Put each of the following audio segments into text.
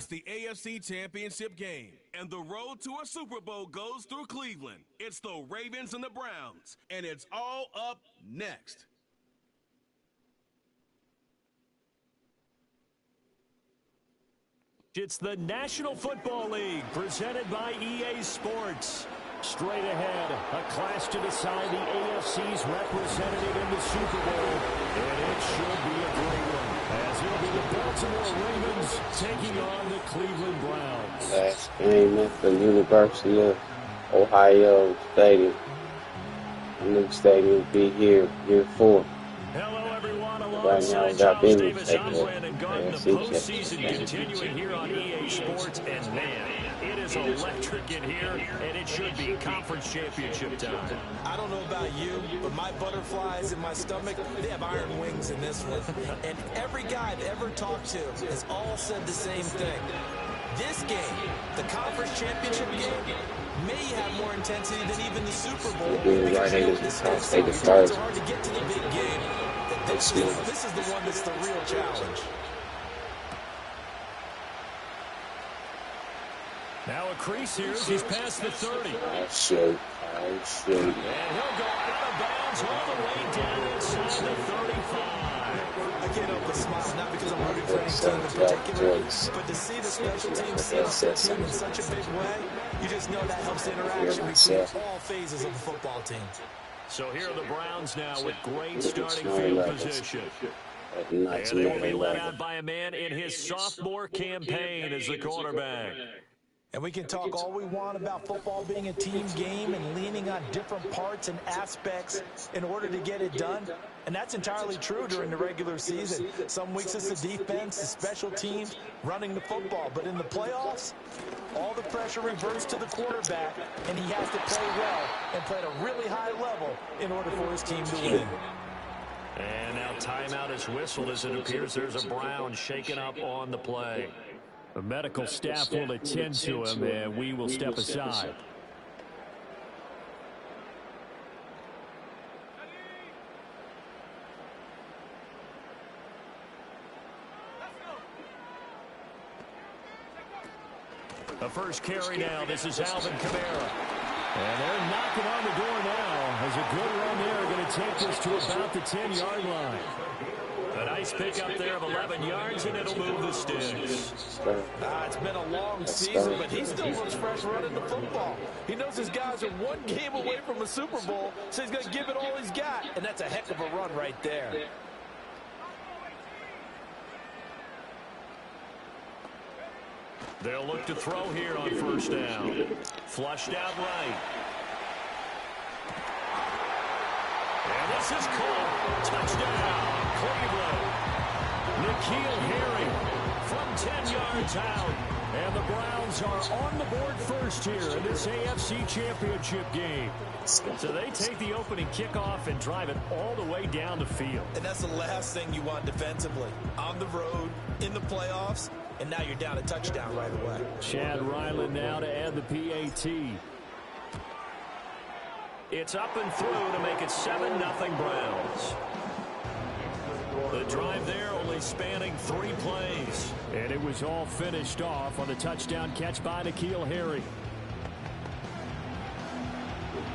It's the AFC Championship game, and the road to a Super Bowl goes through Cleveland. It's the Ravens and the Browns, and it's all up next. It's the National Football League presented by EA Sports. Straight ahead, a clash to decide the AFC's representative in the Super Bowl. And it should be a great one, as it'll be the Baltimore Ravens taking on the Cleveland Browns. Last game at the University of Ohio Stadium. The new stadium will be here, year 4. Hello, everyone. Right now, we got Bengals taking it. The postseason continuing here on EA Sports, and man, it is electric in here, and it should be conference championship time. I don't know about you, but my butterflies in my stomach, they have iron wings in this one. And every guy I've ever talked to has all said the same thing. This game, the conference championship game, may have more intensity than even the Super Bowl. Because it's hard to get to the big game. This is the one that's the real challenge. Now a crease here as he's past the 30. I shoot. And he'll go out of bounds all the way down inside the 35. I can't help but smile, not because I'm rooting for any team in particular, but to see the special team seal up their team in such a big way, you just know that helps the interaction between all phases of the football team. So here are the Browns now with great starting field position. And they will be led out by a man in his sophomore campaign as the quarterback. And we can talk all we want about football being a team game and leaning on different parts and aspects in order to get it done. And that's entirely true during the regular season. Some weeks it's the defense, the special teams, running the football. But in the playoffs, all the pressure reverts to the quarterback, and he has to play well and play at a really high level in order for his team to win. And now timeout is whistled as it appears there's a Brown shaken up on the play. The medical staff will attend to him, and we will step aside. The first carry now, this is Alvin Kamara. And they're knocking on the door now as a good run there going to take this to about the 10-yard line. A nice pickup there of 11 yards, and it'll move the sticks. It's been a long season, but he still looks fresh running the football. He knows his guys are one game away from a Super Bowl, so he's going to give it all he's got, and that's a heck of a run right there. They'll look to throw here on first down. Flushed out right. And this is caught. Touchdown, Cleveland. N'Keal Harry from 10 yards out. And the Browns are on the board first here in this AFC Championship game. So they take the opening kickoff and drive it all the way down the field. And that's the last thing you want defensively. On the road, in the playoffs, and now you're down a touchdown right away. Chad Ryland now to add the PAT. It's up and through to make it 7-0 Browns. The drive there only spanning 3 plays. And it was all finished off on the touchdown catch by N'Keal Harry.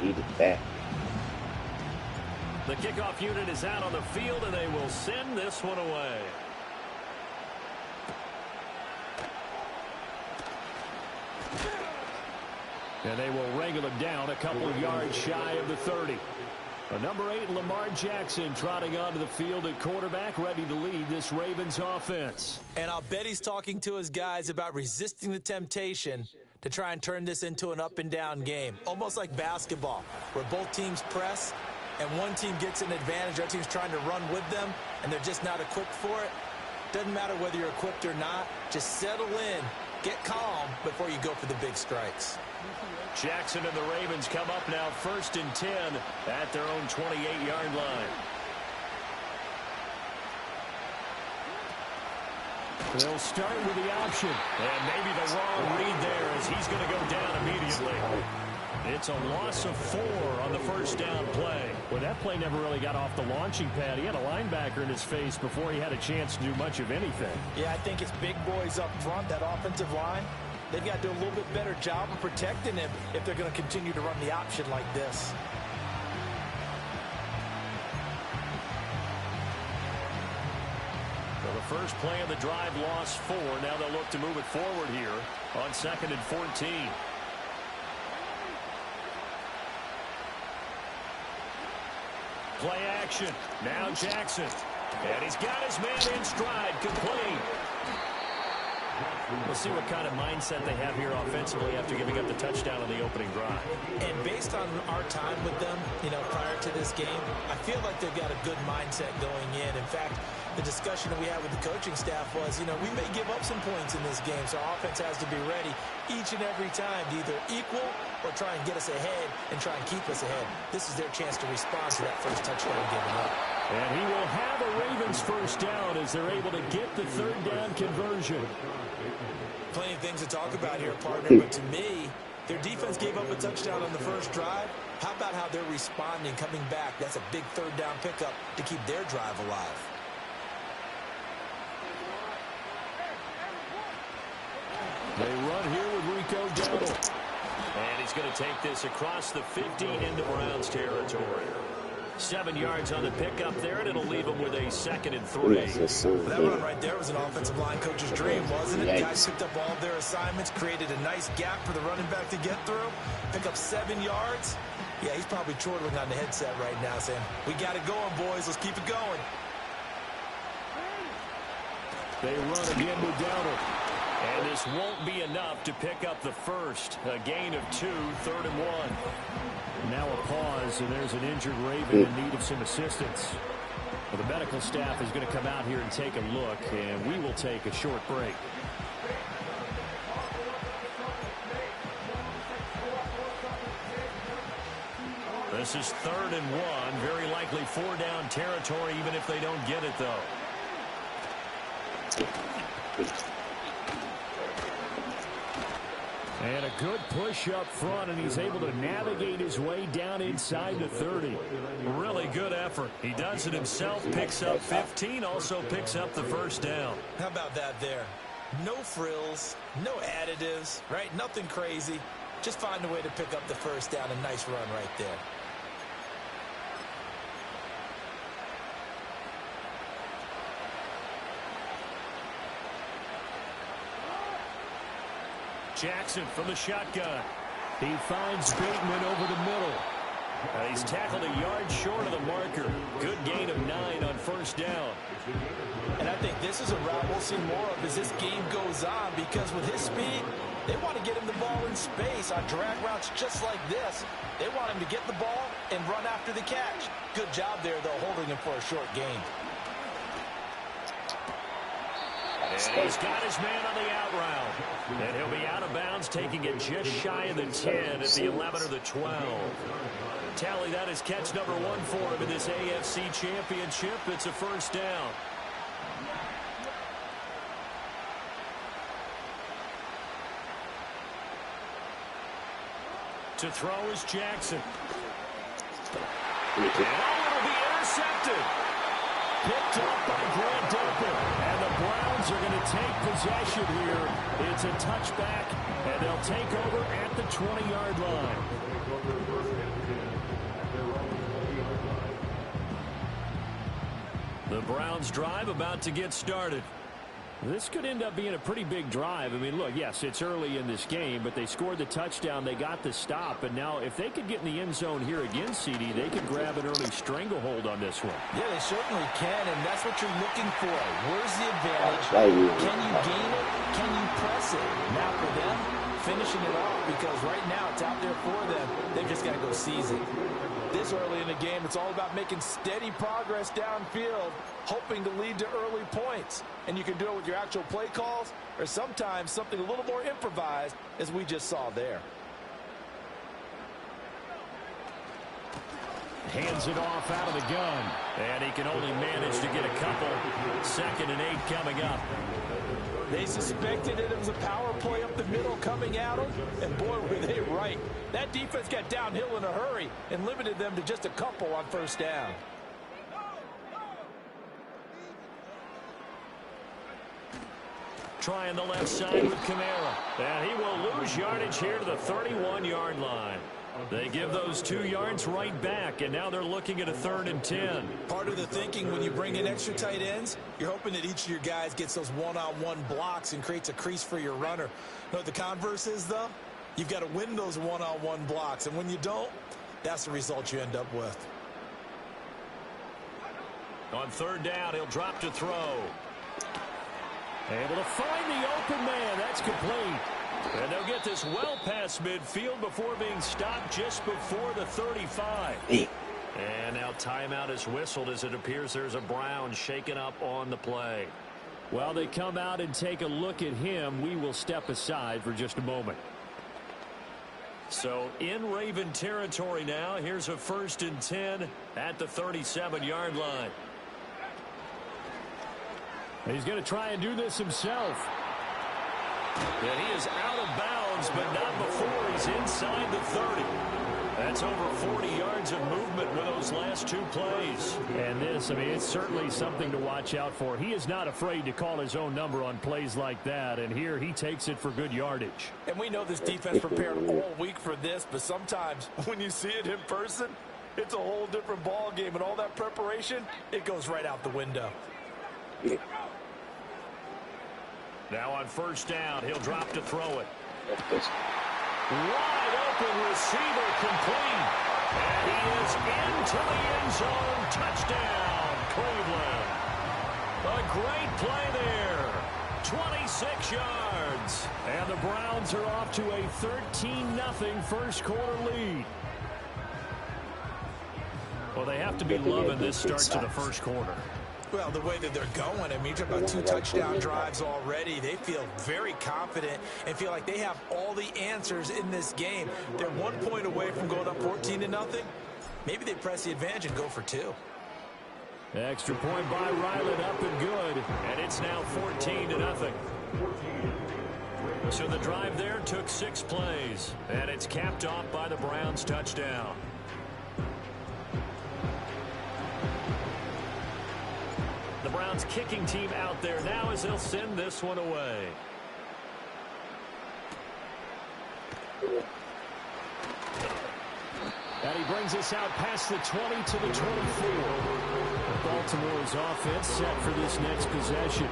Eat it back. The kickoff unit is out on the field, and they will send this one away. And they will wrangle him down a couple of yards shy of the 30. Number 8, Lamar Jackson, trotting onto the field at quarterback, ready to lead this Ravens offense. And I'll bet he's talking to his guys about resisting the temptation to try and turn this into an up-and-down game. Almost like basketball, where both teams press, and one team gets an advantage, the other team's trying to run with them, and they're just not equipped for it. Doesn't matter whether you're equipped or not. Just settle in, get calm before you go for the big strikes. Jackson and the Ravens come up now 1st and 10 at their own 28-yard line. They'll start with the option. And maybe the wrong read there as he's going to go down immediately. It's a loss of 4 on the first down play. Well, that play never really got off the launching pad. He had a linebacker in his face before he had a chance to do much of anything. Yeah, I think it's big boys up front, that offensive line. They've got to do a little bit better job of protecting him if they're going to continue to run the option like this. So the first play of the drive lost 4. Now they'll look to move it forward here on 2nd and 14. Play action. Now Jackson. And he's got his man in stride. Complete. We'll see what kind of mindset they have here offensively after giving up the touchdown on the opening drive. And based on our time with them, prior to this game, I feel like they've got a good mindset going in. In fact, the discussion that we had with the coaching staff was, we may give up some points in this game, so our offense has to be ready each and every time to either equal or try and get us ahead and try and keep us ahead. This is their chance to respond to that first touchdown given up. And he will have a Ravens first down as they're able to get the 3rd down conversion. Plenty of things to talk about here, partner, but to me, their defense gave up a touchdown on the first drive. How about how they're responding, coming back? That's a big 3rd down pickup to keep their drive alive. They run here with Rico Dowdle. And he's going to take this across the 15 into Browns territory. 7 yards on the pickup there, and it'll leave him with a 2nd and 3. That run right there was an offensive line coach's dream, wasn't it? Guys picked up all of their assignments, created a nice gap for the running back to get through, pick up 7 yards. Yeah, he's probably chortling on the headset right now saying, we got it going, boys. Let's keep it going. They run again with Dowdle. And this won't be enough to pick up the first. A gain of 2, 3rd and 1. Now a pause, and there's an injured Raven in need of some assistance. Well, the medical staff is going to come out here and take a look, and we will take a short break. This is 3rd and 1. Very likely 4-down territory, even if they don't get it, though. And a good push up front, and he's able to navigate his way down inside the 30. Really good effort. He does it himself, picks up 15, also picks up the first down. How about that there? No frills, no additives, right? Nothing crazy. Just find a way to pick up the first down. A nice run right there. Jackson from the shotgun. He finds Bateman over the middle. He's tackled a yard short of the marker. Good gain of 9 on first down. And I think this is a route we'll see more of as this game goes on, because with his speed, they want to get him the ball in space on drag routes just like this. They want him to get the ball and run after the catch. Good job there, though, holding him for a short gain. And he's got his man on the out route. And he'll be out of bounds, taking it just shy of the 10 at the 11 or the 12. Tally, that is catch number 1 for him in this AFC championship. It's a first down. To throw is Jackson. And it'll be intercepted. Picked up by Grant Delpit. And the Browns are going to take possession here. It's a touchback, and they'll take over at the 20-yard line. The Browns drive about to get started. This could end up being a pretty big drive. I mean, look, yes, it's early in this game, but they scored the touchdown. They got the stop. And now if they could get in the end zone here again, CD, they could grab an early stranglehold on this one. Yeah, they certainly can, and that's what you're looking for. Where's the advantage? Can you gain it? Can you press it? Now for them, finishing it off, because right now it's out there for them. They've just got to go seize it. This early in the game, it's all about making steady progress downfield, hoping to lead to early points. And you can do it with your actual play calls, or sometimes something a little more improvised, as we just saw there. Hands it off out of the gun. And he can only manage to get a couple. 2nd and 8 coming up. They suspected it was a power play up the middle coming at them, and boy, were they right. That defense got downhill in a hurry and limited them to just a couple on 1st down. Trying the left side with Kamara. And he will lose yardage here to the 31-yard line. They give those 2 yards right back, and now they're looking at a 3rd and 10. Part of the thinking when you bring in extra tight ends, you're hoping that each of your guys gets those one-on-one blocks and creates a crease for your runner. You know what the converse is, though? You've got to win those one-on-one blocks, and when you don't, that's the result you end up with. On 3rd down, he'll drop to throw. Able to find the open man. That's complete. And they'll get this well past midfield before being stopped just before the 35. And now timeout is whistled as it appears there's a Brown shaken up on the play. While they come out and take a look at him, we will step aside for just a moment. So in Raven territory now, here's a 1st and 10 at the 37-yard line. He's going to try and do this himself. And he is out of bounds, but not before he's inside the 30. That's over 40 yards of movement with those last 2 plays. And this, I mean, it's certainly something to watch out for. He is not afraid to call his own number on plays like that, and here he takes it for good yardage. And we know this defense prepared all week for this, but sometimes when you see it in person, it's a whole different ball game, and all that preparation, it goes right out the window. Now on 1st down, he'll drop to throw it. Wide open receiver complete. And he is into the end zone. Touchdown, Cleveland. A great play there. 26 yards. And the Browns are off to a 13-0 first quarter lead. Well, they have to be loving this start to the first quarter. Well, the way that they're going, I mean, you're talking about 2 touchdown drives already. They feel very confident and feel like they have all the answers in this game. They're 1 point away from going up 14-0. Maybe they press the advantage and go for 2. Extra point by Ryland, up and good. And it's now 14-0. So the drive there took 6 plays. And it's capped off by the Browns touchdown. The Browns kicking team out there now as they'll send this one away. And he brings us out past the 20 to the 24. Baltimore's offense set for this next possession.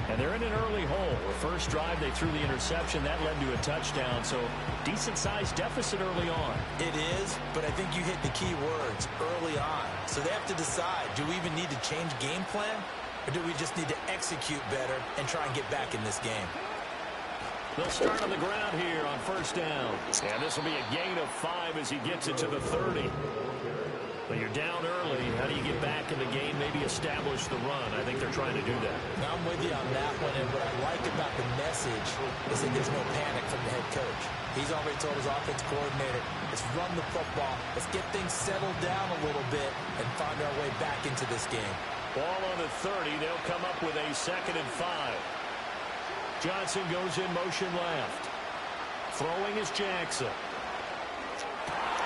And they're in an early hole. First drive, they threw the interception. That led to a touchdown. So decent-sized deficit early on. It is, but I think you hit the key words, early on. So they have to decide, do we even need to change game plan? Or do we just need to execute better and try and get back in this game? They'll start on the ground here on 1st down. And this will be a gain of 5 as he gets it to the 30. But you're down early. How do you get back in the game, maybe establish the run? I think they're trying to do that. Now, I'm with you on that one, and what I like about the message is that there's no panic from the head coach. He's already told his offense coordinator, let's run the football, let's get things settled down a little bit and find our way back into this game. Ball on the 30. They'll come up with a 2nd and 5. Johnson goes in motion left. Throwing is Jackson.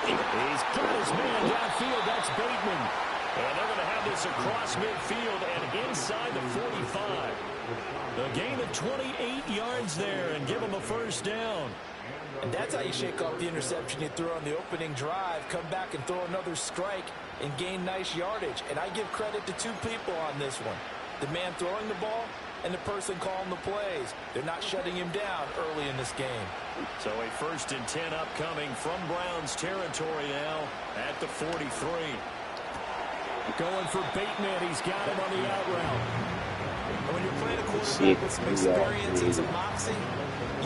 He's got his man downfield. That's Bateman. And they're going to have this across midfield and inside the 45. A gain of 28 yards there and give them a 1st down. And that's how you shake off the interception you threw on the opening drive, come back and throw another strike and gain nice yardage. And I give credit to 2 people on this one. The man throwing the ball and the person calling the plays. They're not shutting him down early in this game. So a 1st and 10 upcoming from Browns territory now at the 43. Going for Bateman. He's got him on the out route. And when you're playing a quarterback with some experience and some moxie,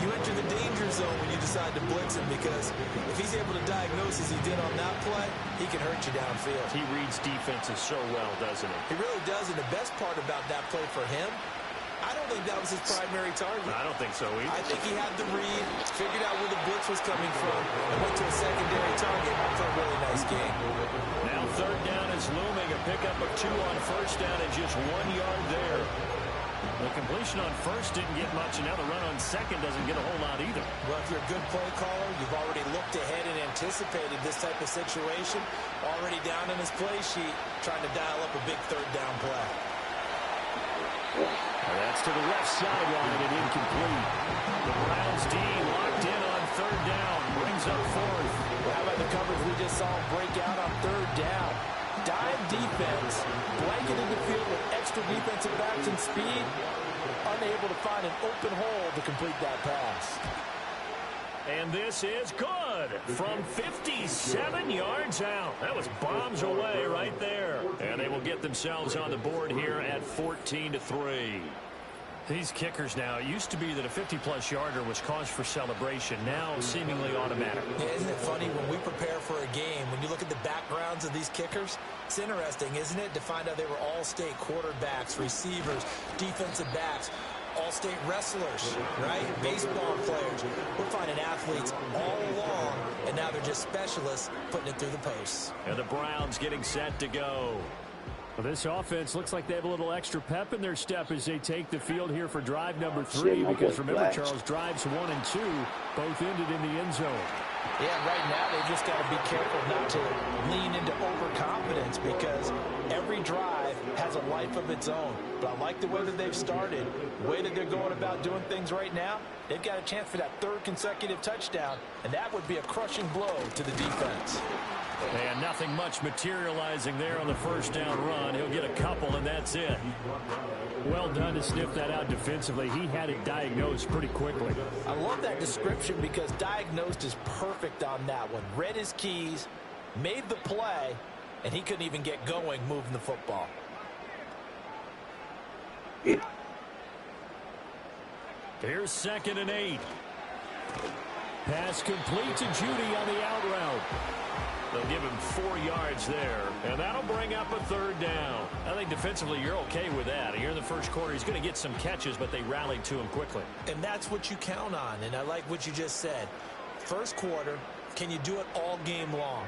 you enter the danger zone when you decide to blitz him, because if he's able to diagnose as he did on that play, he can hurt you downfield. He reads defenses so well, doesn't he? He really does, and the best part about that play for him, I don't think that was his primary target. I don't think so either. I think he had the read, figured out where the blitz was coming from, and went to a secondary target for a really nice game. Now third down is looming. A pickup of 2 on first down and just 1 yard there. The completion on first didn't get much, and now the run on second doesn't get a whole lot either. Well, if you're a good play caller, you've already looked ahead and anticipated this type of situation. Already down in his play sheet, trying to dial up a big third down play. That's to the left sideline and incomplete. The Browns D locked in on third down. Brings up fourth. Well, how about the coverage we just saw him break out on third down? Dive defense, blanketed the field with extra defensive backs and speed, unable to find an open hole to complete that pass. And this is good from 57 yards out. That was bombs away right there. And they will get themselves on the board here at 14-3. These kickers now, it used to be that a 50-plus yarder was cause for celebration. Now seemingly automatic. Yeah, isn't it funny when we prepare for a game, when you look at the backgrounds of these kickers, it's interesting, isn't it, to find out they were all-state quarterbacks, receivers, defensive backs, all-state wrestlers, right? Baseball players. We're finding athletes all along, and now they're just specialists putting it through the posts. And the Browns getting set to go. Well, this offense looks like they have a little extra pep in their step as they take the field here for drive number 3. Because remember, Charles, drives 1 and 2 both ended in the end zone. Yeah, right now they just got to be careful not to lean into overconfidence because every drive has a life of its own. But I like the way that they've started, the way that they're going about doing things right now. They've got a chance for that 3rd consecutive touchdown, and that would be a crushing blow to the defense. And nothing much materializing there on the first down run. He'll get a couple, and that's it. Well done to sniff that out defensively. He had it diagnosed pretty quickly. I love that description because diagnosed is perfect on that one. Read his keys, made the play, and he couldn't even get going moving the football. Here's 2nd and 8. Pass complete to Judy on the out route. They'll give him 4 yards there, and that'll bring up a 3rd down. I think defensively you're okay with that. Here in the first quarter, he's going to get some catches, but they rallied to him quickly. And that's what you count on, and I like what you just said. First quarter, can you do it all game long?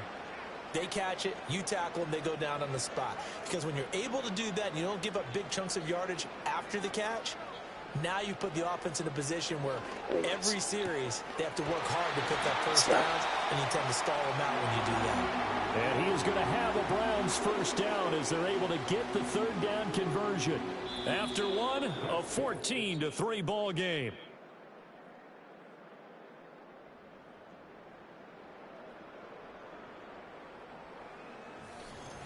They catch it, you tackle them, they go down on the spot. Because when you're able to do that and you don't give up big chunks of yardage after the catch, now you put the offense in a position where every series they have to work hard to pick up first downs, and you tend to stall them out when you do that. And he is going to have a Browns first down as they're able to get the 3rd down conversion. After one, a 14-3 ball game.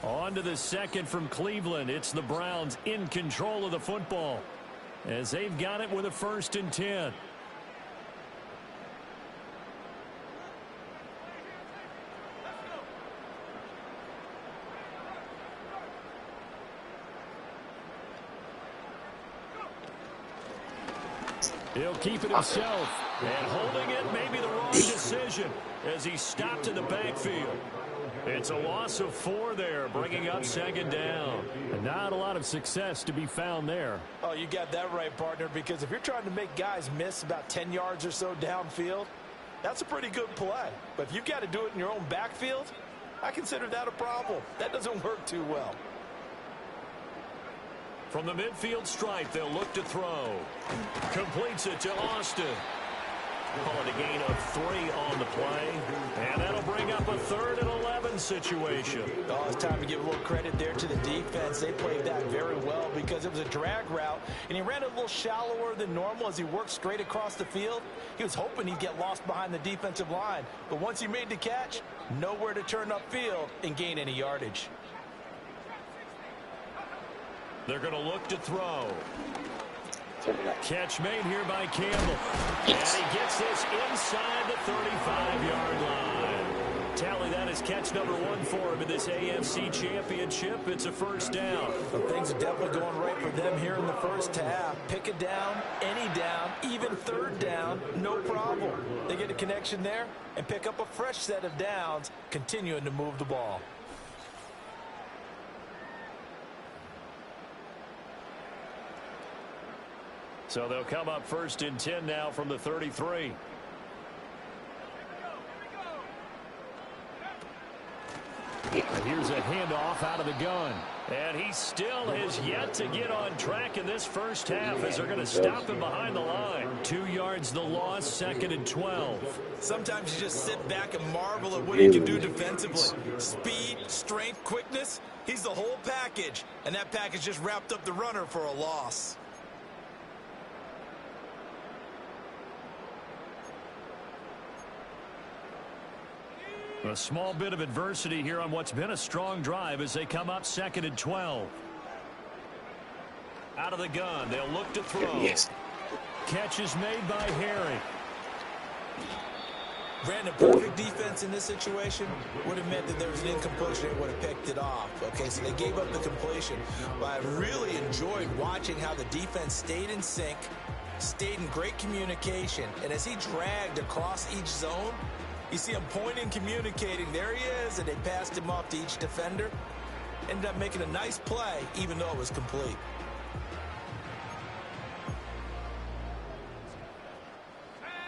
On to the second from Cleveland. It's the Browns in control of the football as they've got it with a 1st and 10. He'll keep it himself, and holding it may be the wrong decision as he stopped in the backfield. It's a loss of 4 there, bringing up 2nd down. And not a lot of success to be found there. Oh, you got that right, partner, because if you're trying to make guys miss about 10 yards or so downfield, that's a pretty good play. But if you've got to do it in your own backfield, I consider that a problem. That doesn't work too well. From the midfield stripe, they'll look to throw. Completes it to Austin. Call it a gain of 3 on the play. And that'll bring up a 3rd and 11 situation. Oh, it's time to give a little credit there to the defense. They played that very well because it was a drag route, and he ran a little shallower than normal as he worked straight across the field. He was hoping he'd get lost behind the defensive line. But once he made the catch, nowhere to turn upfield and gain any yardage. They're going to look to throw. Catch made here by Campbell. And he gets this inside the 35-yard line. Tally, that is catch number 1 for him in this AFC championship. It's a first down. Well, things are definitely going right for them here in the first half. Pick a down, any down, even 3rd down, no problem. They get a connection there and pick up a fresh set of downs, continuing to move the ball. So they'll come up 1st and 10 now from the 33. Here's a handoff out of the gun. And he still has yet to get on track in this first half as they're going to stop him behind the line. 2 yards the loss, 2nd and 12. Sometimes you just sit back and marvel at what he can do defensively. Speed, strength, quickness, he's the whole package. And that package just wrapped up the runner for a loss. A small bit of adversity here on what's been a strong drive as they come up 2nd and 12. Out of the gun, they'll look to throw. Yes. Catch is made by Harry. Brandon, perfect defense in this situation would have meant that there was an incompletion and would have picked it off. Okay, so they gave up the completion. But I really enjoyed watching how the defense stayed in sync, stayed in great communication, and as he dragged across each zone, you see him pointing, communicating. There he is, and they passed him off to each defender. Ended up making a nice play, even though it was complete.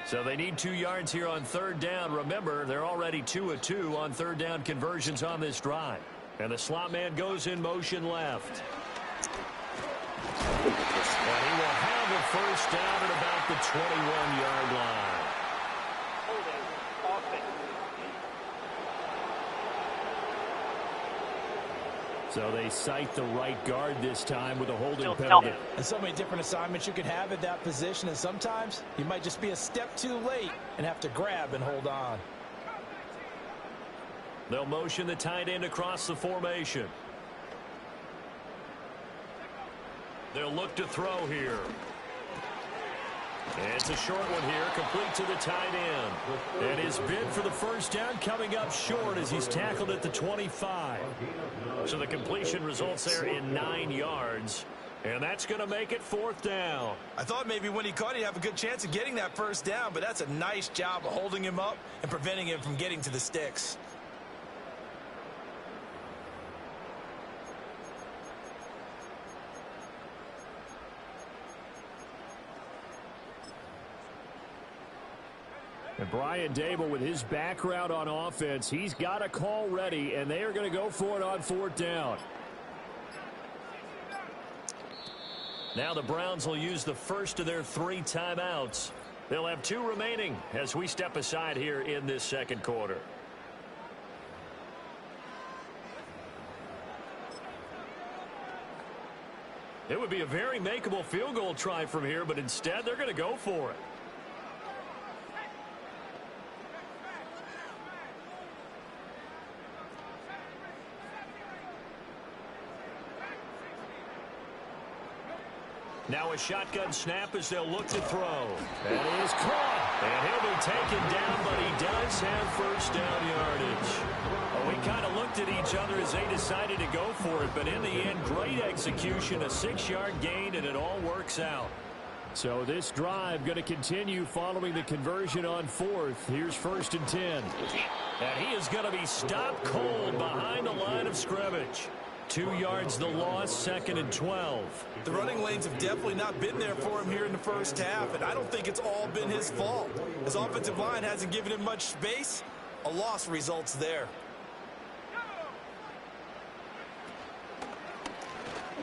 So they need 2 yards here on 3rd down. Remember, they're already 2 of 2 on 3rd down conversions on this drive. And the slot man goes in motion left. And he will have a 1st down at about the 21-yard line. So they cite the right guard this time with a holding penalty. And so many different assignments you can have at that position, and sometimes you might just be a step too late and have to grab and hold on. They'll motion the tight end across the formation. They'll look to throw here. And it's a short one here, complete to the tight end. And his bid for the 1st down coming up short as he's tackled at the 25. So the completion results there in 9 yards. And that's going to make it 4th down. I thought maybe when he caught, he'd have a good chance of getting that 1st down, but that's a nice job of holding him up and preventing him from getting to the sticks. And Brian Dable, with his background on offense, he's got a call ready, and they are going to go for it on 4th down. Now the Browns will use the first of their 3 timeouts. They'll have 2 remaining as we step aside here in this 2nd quarter. It would be a very makeable field goal try from here, but instead they're going to go for it. Now a shotgun snap as they'll look to throw. That is caught. And he'll be taken down, but he does have 1st down yardage. Well, we kind of looked at each other as they decided to go for it, but in the end, great execution, a 6-yard gain, and it all works out. So this drive going to continue following the conversion on 4th. Here's 1st and 10. And he is going to be stopped cold behind the line of scrimmage. 2 yards the loss, 2nd and 12. The running lanes have definitely not been there for him here in the 1st half, and I don't think it's all been his fault. His offensive line hasn't given him much space. A loss results there.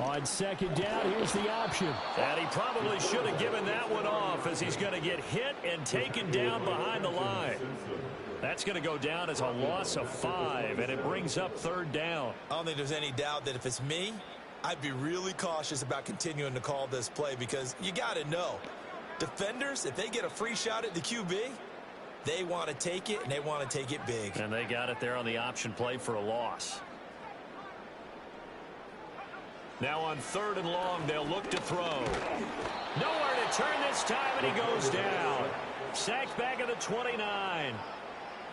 On 2nd down, here's the option. And he probably should have given that one off as he's going to get hit and taken down behind the line. That's going to go down as a loss of 5, and it brings up 3rd down. I don't think there's any doubt that if it's me, I'd be really cautious about continuing to call this play because you got to know, defenders, if they get a free shot at the QB, they want to take it, and they want to take it big. And they got it there on the option play for a loss. Now on 3rd and long, they'll look to throw. Nowhere to turn this time, and he goes down. Sacked back at the 29.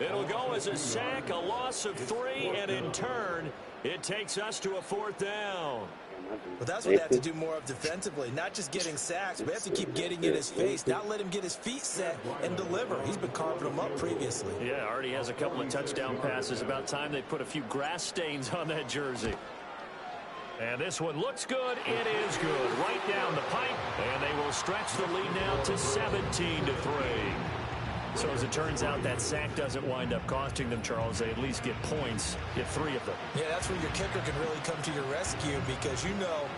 It'll go as a sack, a loss of 3, and in turn, it takes us to a 4th down. But that's what they have to do more of defensively, not just getting sacks, but they have to keep getting in his face, not let him get his feet set and deliver. He's been carving them up previously. Yeah, already has a couple of touchdown passes. About time they put a few grass stains on that jersey. And this one looks good. It is good. Right down the pipe, and they will stretch the lead now to 17-3. So as it turns out, that sack doesn't wind up costing them, Charles. They at least get points, get 3 of them. Yeah, that's where your kicker can really come to your rescue because, you know,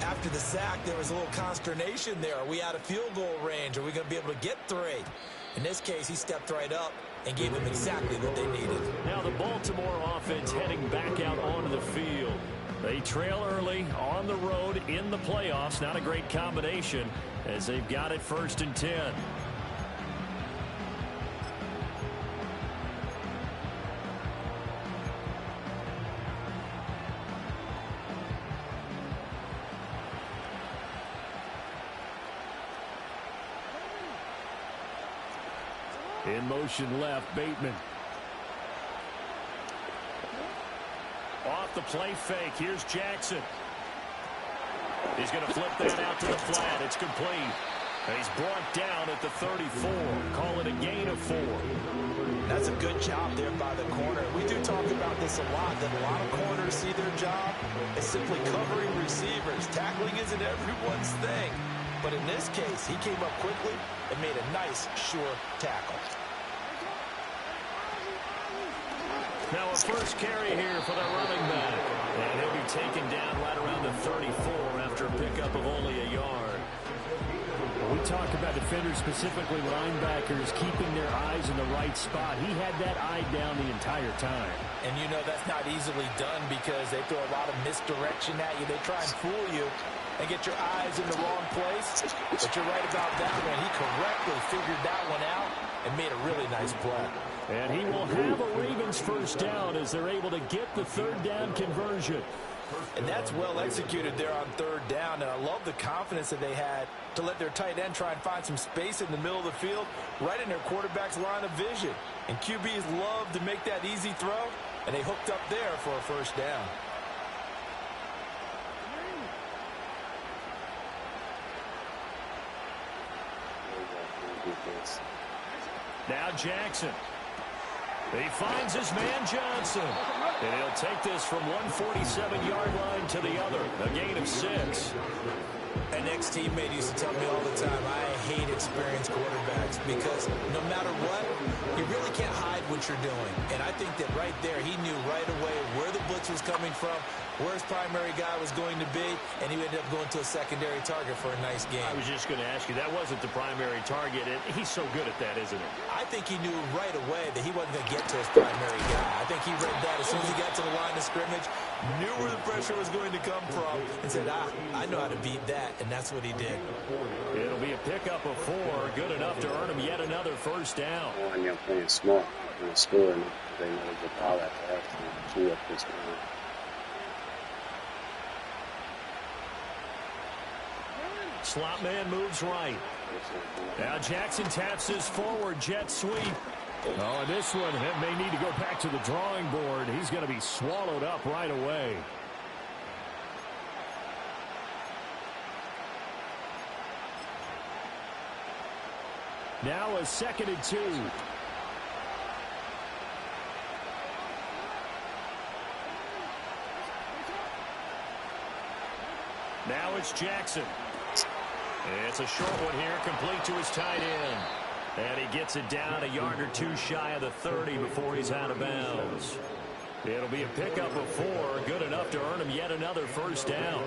after the sack, there was a little consternation there. Are we out of field goal range? Are we going to be able to get 3? In this case, he stepped right up and gave them exactly what they needed. Now the Baltimore offense heading back out onto the field. They trail early on the road in the playoffs. Not a great combination as they've got it 1st and 10. In motion left, Bateman. Off the play fake, here's Jackson. He's going to flip that out to the flat. It's complete. And he's brought down at the 34. Call it a gain of 4. That's a good job there by the corner. We do talk about this a lot, that a lot of corners see their job as simply covering receivers. Tackling isn't everyone's thing. But in this case, he came up quickly and made a nice, sure tackle. Now a first carry here for the running back. And he'll be taken down right around the 34 after a pickup of only a yard. We talk about defenders, specifically linebackers, keeping their eyes in the right spot. He had that eye down the entire time. And you know that's not easily done because they throw a lot of misdirection at you. They try and fool you and get your eyes in the wrong place. But you're right about that one. He correctly figured that one out and made a really nice play. And he will have a Ravens first down as they're able to get the 3rd down conversion. And that's well executed there on 3rd down. And I love the confidence that they had to let their tight end try and find some space in the middle of the field, right in their quarterback's line of vision. And QBs love to make that easy throw, and they hooked up there for a first down. Now Jackson. He finds his man Johnson. And he'll take this from 147-yard line to the other. A gain of 6. An ex-teammate used to tell me all the time, I hate experienced quarterbacks because no matter what, you really can't hide what you're doing. And I think that right there, he knew right away where the blitz was coming from, where his primary guy was going to be, and he ended up going to a secondary target for a nice game. I was just going to ask you, that wasn't the primary target, and he's so good at that, isn't he? I think he knew right away that he wasn't going to get to his primary guy. I think he read that as soon as he got to the line of scrimmage, knew where the pressure was going to come from, and said, I know how to beat that, and that's what he did. It'll be a pickup of 4, good enough to earn him yet another first down. When you're playing smart, you're scoring, they know the ball at the halftime. Chew up this game. Slot man moves right. Now Jackson taps his forward jet sweep. Oh, and this one may need to go back to the drawing board. He's going to be swallowed up right away. Now a 2nd and 2. Now it's Jackson. It's a short one here, complete to his tight end. And he gets it down a yard or 2 shy of the 30 before he's out of bounds. It'll be a pickup of 4, good enough to earn him yet another first down.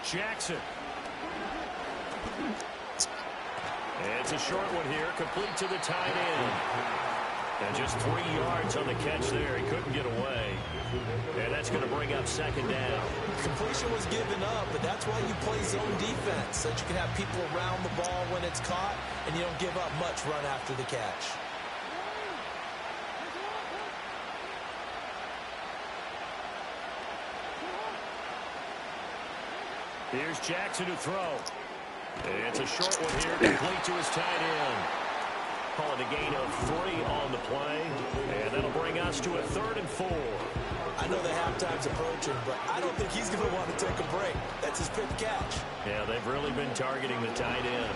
Jackson. It's a short one here, complete to the tight end. And just 3 yards on the catch there. He couldn't get away. And that's going to bring up 2nd down. Completion was given up, but that's why you play zone defense, so that you can have people around the ball when it's caught, and you don't give up much run after the catch. Here's Jackson to throw. It's a short one here, complete to his tight end. Call it a gain of 3 on the play, and that'll bring us to a 3rd and 4. I know the halftime's approaching, but I don't think he's going to want to take a break. That's his 5th catch. Yeah, they've really been targeting the tight end.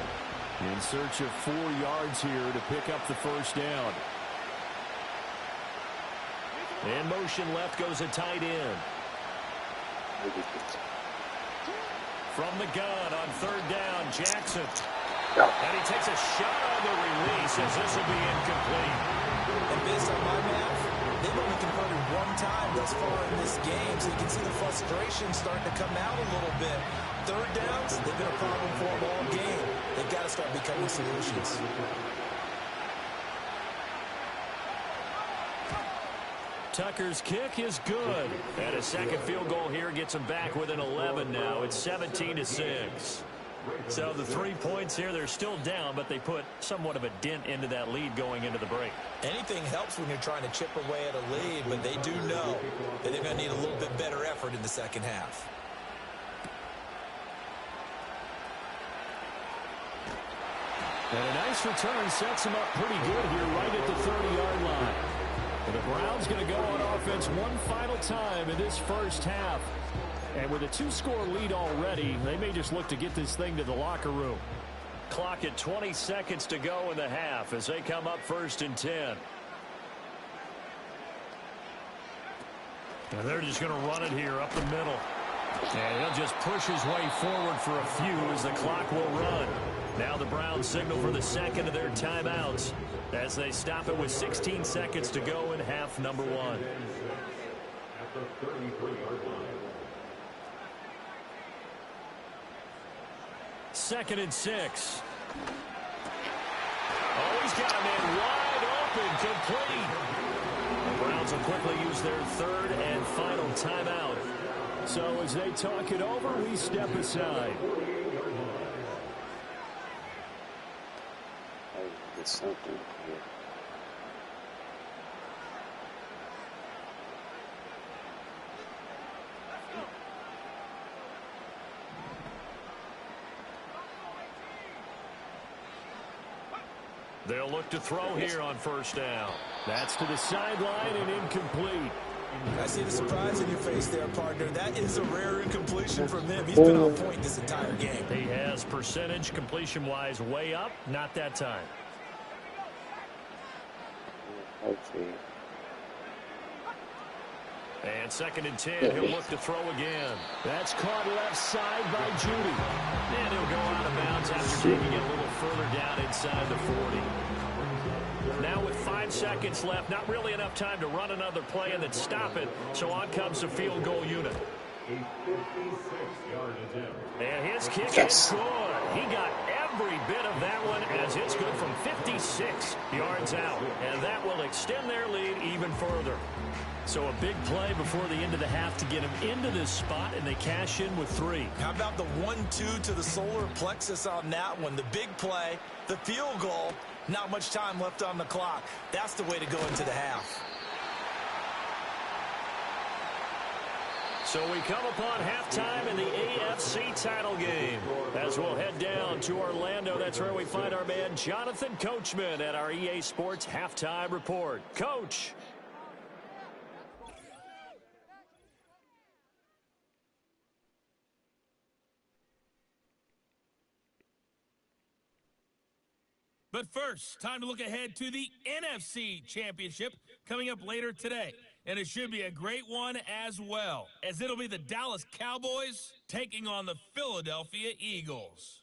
In search of 4 yards here to pick up the first down. In motion left goes a tight end. From the gun on 3rd down, Jackson. And he takes a shot on the release as this will be incomplete. And based on my math, they've only converted 1 time thus far in this game, so you can see the frustration starting to come out a little bit. 3rd downs, they've been a problem for them all game. They've got to start becoming solutions. Tucker's kick is good. And a second field goal here gets him back within 11 now. It's 17-6. So the 3 points here, they're still down, but they put somewhat of a dent into that lead going into the break. Anything helps when you're trying to chip away at a lead, but they do know that they're going to need a little bit better effort in the second half. And a nice return sets him up pretty good here right at the 30-yard line. And the Browns going to go on offense one final time in this first half. And with a 2-score lead already, they may just look to get this thing to the locker room. Clock at 20 seconds to go in the half as they come up 1st and 10. And they're just going to run it here up the middle. And he'll just push his way forward for a few as the clock will run. Now the Browns signal for the second of their timeouts as they stop it with 16 seconds to go in half number 1. Second and 6. Oh, he's got a man wide open, complete. The Browns will quickly use their 3rd and final timeout. So as they talk it over, we step aside. Something here. They'll look to throw here on 1st down. That's to the sideline and incomplete. I see the surprise in your face there, partner. That is a rare incompletion from him. He's been on point this entire game. He has percentage completion-wise way up. Not that time. Okay. And 2nd and 10, he'll look to throw again. That's caught left side by Judy. And he'll go out of bounds after taking it a little further down inside the 40. Now with 5 seconds left, not really enough time to run another play and then stop it. So on comes the field goal unit. And his kick is good. He got every bit of that one as it's good from 56 yards out. And that will extend their lead even further. So a big play before the end of the half to get him into this spot, and they cash in with 3. How about the 1-2 to the solar plexus on that one? The big play, the field goal, not much time left on the clock. That's the way to go into the half. So we come upon halftime in the AFC title game. As we'll head down to Orlando, that's where we find our man Jonathan Coachman at our EA Sports Halftime Report. Coach. But first, time to look ahead to the NFC Championship coming up later today. And it should be a great one as well, as it'll be the Dallas Cowboys taking on the Philadelphia Eagles.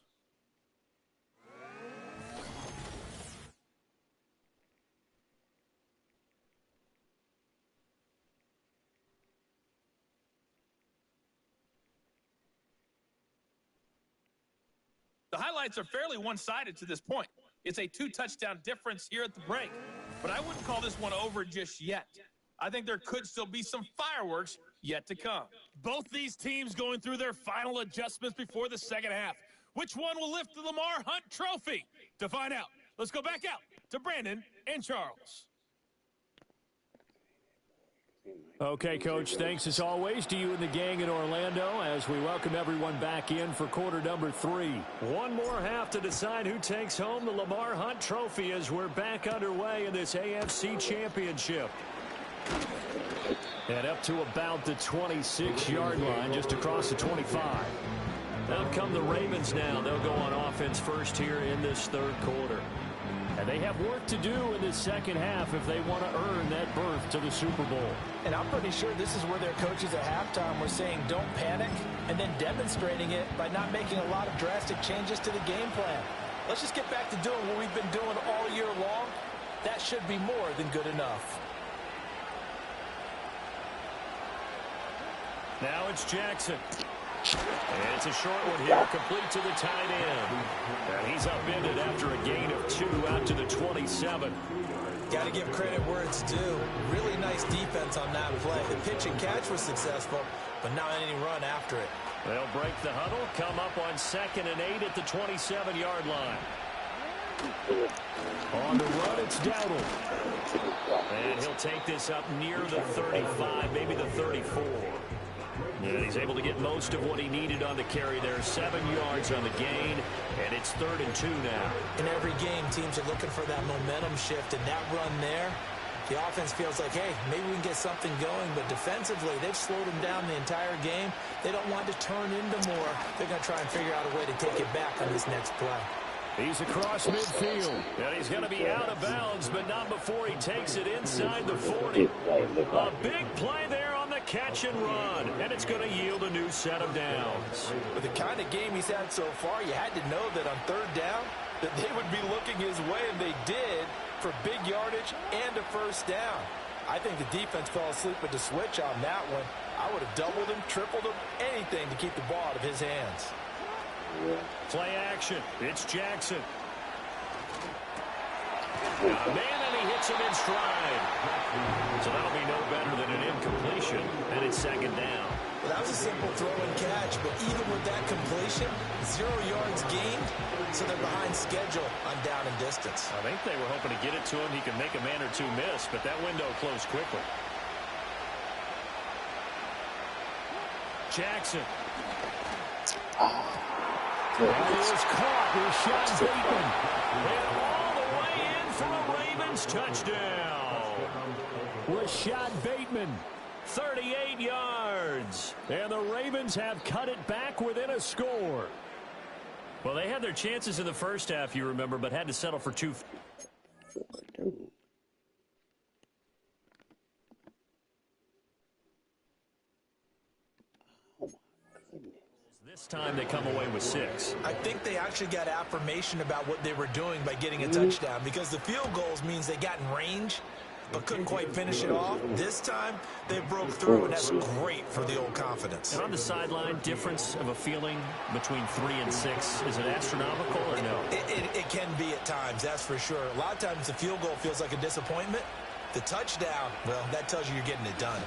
The highlights are fairly one-sided to this point. It's a 2-touchdown difference here at the break. But I wouldn't call this one over just yet. I think there could still be some fireworks yet to come. Both these teams going through their final adjustments before the second half. Which one will lift the Lamar Hunt Trophy? To find out, let's go back out to Brandon and Charles. Okay, Coach, thanks as always to you and the gang in Orlando as we welcome everyone back in for quarter number 3. One more half to decide who takes home the Lamar Hunt Trophy as we're back underway in this AFC Championship. And up to about the 26-yard line, just across the 25. Out come the Ravens now. They'll go on offense first here in this third quarter. And they have work to do in this second half if they want to earn that berth to the Super Bowl. And I'm pretty sure this is where their coaches at halftime were saying don't panic, and then demonstrating it by not making a lot of drastic changes to the game plan. Let's just get back to doing what we've been doing all year long. That should be more than good enough. Now it's Jackson. And it's a short one here, complete to the tight end. And he's upended after a gain of 2 out to the 27. Got to give credit where it's due. Really nice defense on that play. The pitch and catch was successful, but not any run after it. They'll break the huddle, come up on 2nd and 8 at the 27-yard line. On the run, it's Dowdle. And he'll take this up near the 35, maybe the 34. And he's able to get most of what he needed on the carry there. 7 yards on the gain, and it's 3rd and 2 now. In every game, teams are looking for that momentum shift, and that run there, the offense feels like, hey, maybe we can get something going, but defensively, they've slowed them down the entire game. They don't want to turn into more. They're going to try and figure out a way to take it back on this next play. He's across midfield, and he's going to be out of bounds, but not before he takes it inside the 40. A big play there on the catch and run, and it's going to yield a new set of downs. With the kind of game he's had so far, you had to know that on 3rd down, that they would be looking his way, and they did, for big yardage and a first down. I think the defense fell asleep with the switch on that one. I would have doubled him, tripled him, anything to keep the ball out of his hands. Play action. It's Jackson. Man, and he hits him in stride. So that'll be no better than an incompletion, and it's 2nd down. Well, that was a simple throw and catch, but even with that completion, 0 yards gained, so they're behind schedule on down and distance. I think they were hoping to get it to him. He could make a man or two miss, but that window closed quickly. Jackson. That is caught with Sean Bateman. And all the way in for a Ravens touchdown. Rashad Bateman, 38 yards. And the Ravens have cut it back within a score. Well, they had their chances in the first half, you remember, but had to settle for 2. This time they come away with 6. I think they actually got affirmation about what they were doing by getting a touchdown, because the field goals means they got in range but couldn't quite finish it off. This time they broke through, and that's great for the old confidence. And on the sideline, difference of a feeling between 3 and 6, is it astronomical or no? It can be at times, that's for sure. A lot of times the field goal feels like a disappointment. The touchdown, well, that tells you you're getting it done.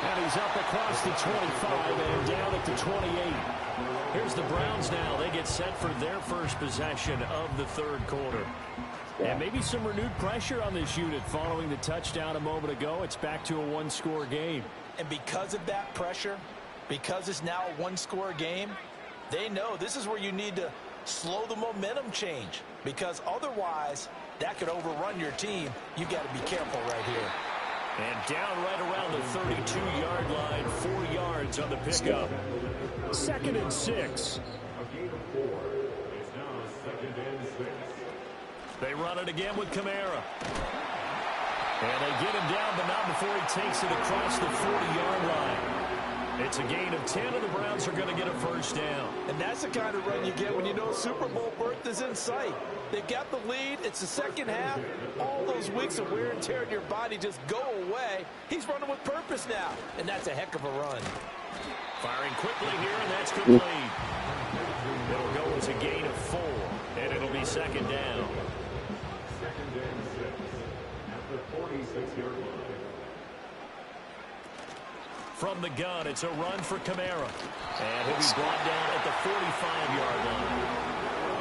And he's up across the 25 and down at the 28. Here's the Browns now. They get set for their first possession of the third quarter. And maybe some renewed pressure on this unit following the touchdown a moment ago. It's back to a one-score game. And because of that pressure, because it's now a one-score game, they know this is where you need to slow the momentum change, because otherwise that could overrun your team. You got to be careful right here. And down right around the 32-yard line, 4 yards on the pickup. 2nd and 6. They run it again with Kamara. And they get him down, but not before he takes it across the 40-yard line. It's a gain of 10, and the Browns are going to get a first down. And that's the kind of run you get when you know Super Bowl berth is in sight. They've got the lead. It's the second half. All those weeks of wear and tear in your body just go away. He's running with purpose now, and that's a heck of a run. Firing quickly here, and that's complete. It'll go as a gain of 4, and it'll be second down. From the gun, it's a run for Kamara. And he'll be brought down at the 45-yard line.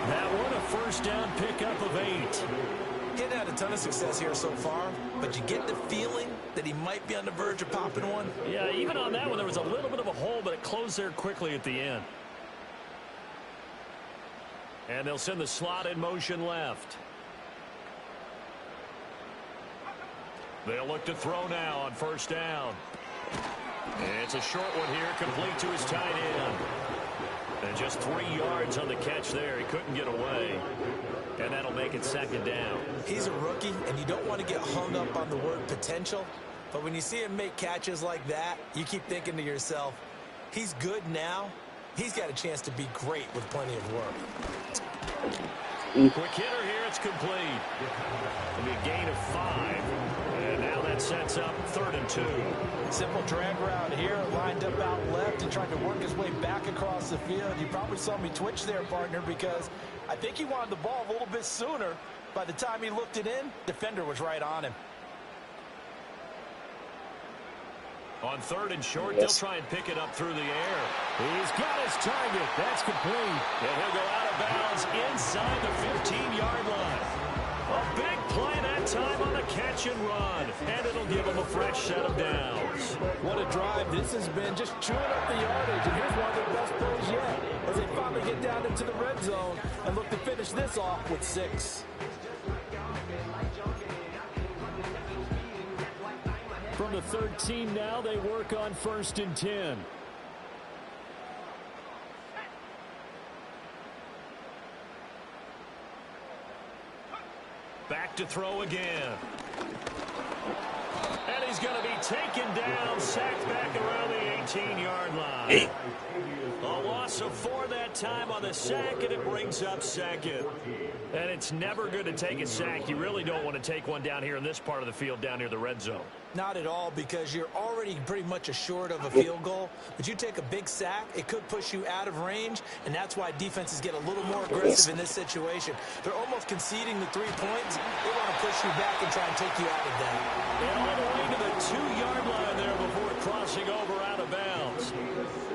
That one, a first down pickup of 8. He hadn't had a ton of success here so far, but you get the feeling that he might be on the verge of popping one. Yeah, even on that one, there was a little bit of a hole, but it closed there quickly at the end. And they'll send the slot in motion left. They'll look to throw now on first down. And it's a short one here, complete to his tight end. And just 3 yards on the catch there. He couldn't get away. And that'll make it second down. He's a rookie, and you don't want to get hung up on the word potential. But when you see him make catches like that, you keep thinking to yourself, he's good now. He's got a chance to be great with plenty of work. Quick hitter here. It's complete. It'll be a gain of 5. And now that sets up 3rd and 2. Simple drag route here, lined up out left and trying to work his way back across the field. You probably saw me twitch there, partner, because I think he wanted the ball a little bit sooner. By the time he looked it in, defender was right on him. On 3rd and short, they'll try and pick it up through the air. He's got his target. That's complete. And he'll go out of bounds inside the 15-yard line. A big play that time on the catch and run. And it'll give him a fresh set of downs. What a drive this has been, just chewing up the yardage. And here's one of their best plays yet as they finally get down into the red zone and look to finish this off with 6. From the 13 now, they work on 1st and 10. Back to throw again. And he's going to be taken down, sacked back around the 18-yard line. A loss of 4 that time on the sack, and it brings up 2nd. And it's never good to take a sack. You really don't want to take one down here in this part of the field, down near the red zone. Not at all, because you're already pretty much assured of a field goal. But you take a big sack, it could push you out of range, and that's why defenses get a little more aggressive in this situation. They're almost conceding the 3 points. They want to push you back and try and take you out of that. And all the way to the 2-yard line there before crossing over out of bounds.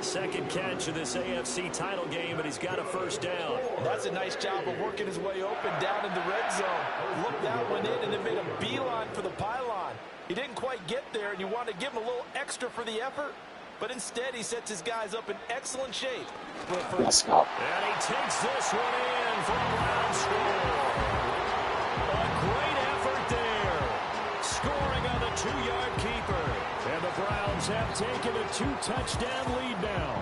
2nd catch of this AFC title game, and he's got a 1st down. That's a nice job of working his way open down in the red zone. Looked that one in and then made a beeline for the pylon. He didn't quite get there, and you want to give him a little extra for the effort. But instead, he sets his guys up in excellent shape. Let's go. And he takes this one in for a Brown score. A great effort there. Scoring on the 2-yard keeper. And the Browns have taken a 2-touchdown lead now.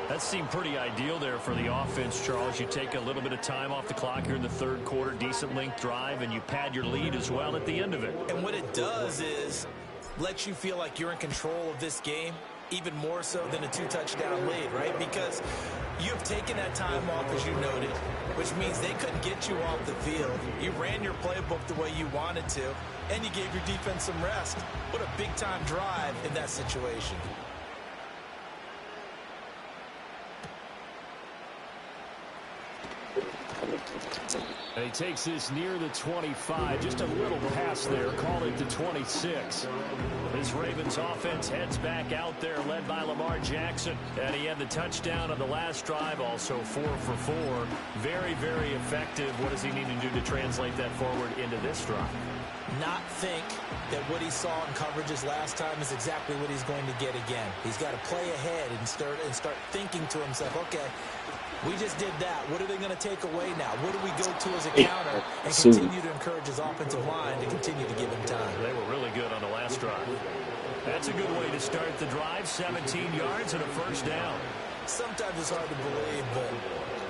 That seemed pretty ideal there for the offense, Charles. You take a little bit of time off the clock here in the 3rd quarter, decent length drive, and you pad your lead as well at the end of it. And what it does is let you feel like you're in control of this game, even more so than a 2-touchdown lead, right? Because you've taken that time off, as you noted, which means they couldn't get you off the field. You ran your playbook the way you wanted to, and you gave your defense some rest. What a big-time drive in that situation. And he takes this near the 25. Just a little pass there. Call it the 26. This Ravens offense heads back out there, led by Lamar Jackson. And he had the touchdown on the last drive, also 4 for 4. Very, very effective. What does he need to do to translate that forward into this drive? Not think that what he saw in coverages last time is exactly what he's going to get again. He's got to play ahead and start thinking to himself, okay, we just did that. What are they going to take away now? What do we go to as a counter? And continue to encourage his offensive line to continue to give him time. They were really good on the last drive. That's a good way to start the drive. 17 yards and a 1st down. Sometimes it's hard to believe, but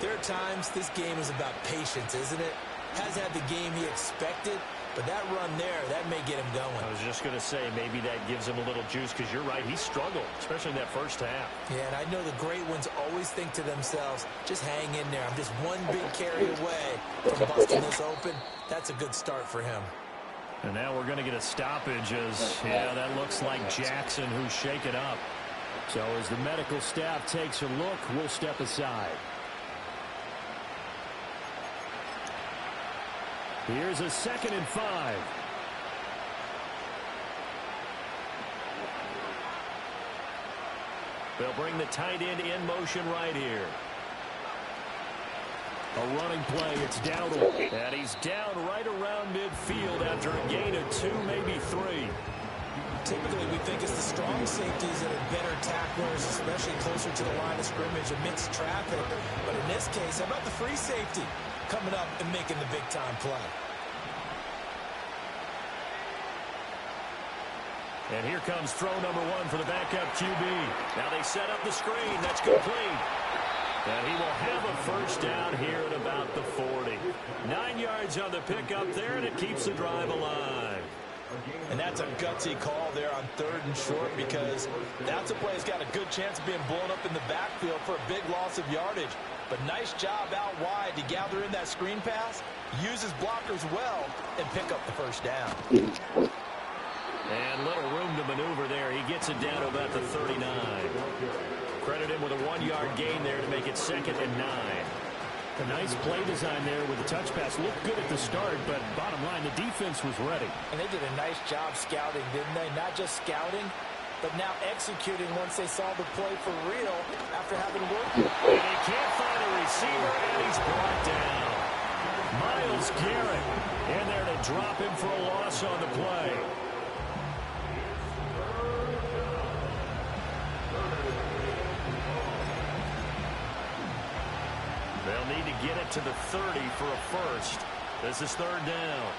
there are times this game is about patience, isn't it? Has had the game he expected, but that run there, that may get him going. I was just going to say, maybe that gives him a little juice, because you're right, he struggled, especially in that 1st half. Yeah, and I know the great ones always think to themselves, just hang in there. I'm just one big carry away from busting this open. That's a good start for him. And now we're going to get a stoppage as, yeah, that looks like Jackson who's shaken up. So as the medical staff takes a look, we'll step aside. Here's a 2nd and 5. They'll bring the tight end in motion right here. A running play, it's down, and he's down right around midfield after a gain of 2, maybe 3. Typically, we think it's the strong safeties that are better tacklers, especially closer to the line of scrimmage amidst traffic. But in this case, how about the free safety coming up and making the big-time play? And here comes throw number 1 for the backup QB. Now they set up the screen. That's complete. And he will have a first down here at about the 40. 9 yards on the pickup there, and it keeps the drive alive. And that's a gutsy call there on 3rd and short, because that's a play that's got a good chance of being blown up in the backfield for a big loss of yardage. But nice job out wide to gather in that screen pass, use his blockers well, and pick up the first down. And little room to maneuver there. He gets it down to about the 39. Credit him with a 1-yard gain there to make it 2nd and 9. A nice play design there with the touch pass. Looked good at the start, but bottom line, the defense was ready. And they did a nice job scouting, didn't they? Not just scouting, but now executing once they saw the play for real after having worked. And he can't find a receiver, and he's brought down. Myles Garrett in there to drop him for a loss on the play. They'll need to get it to the 30 for a first. This is 3rd down.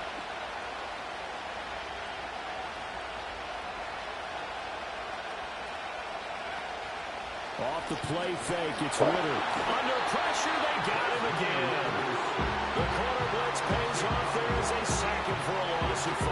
Off the play fake, it's Ritter. Under pressure, they got him again. The corner blitz pays off there as they sack him for a loss of 5.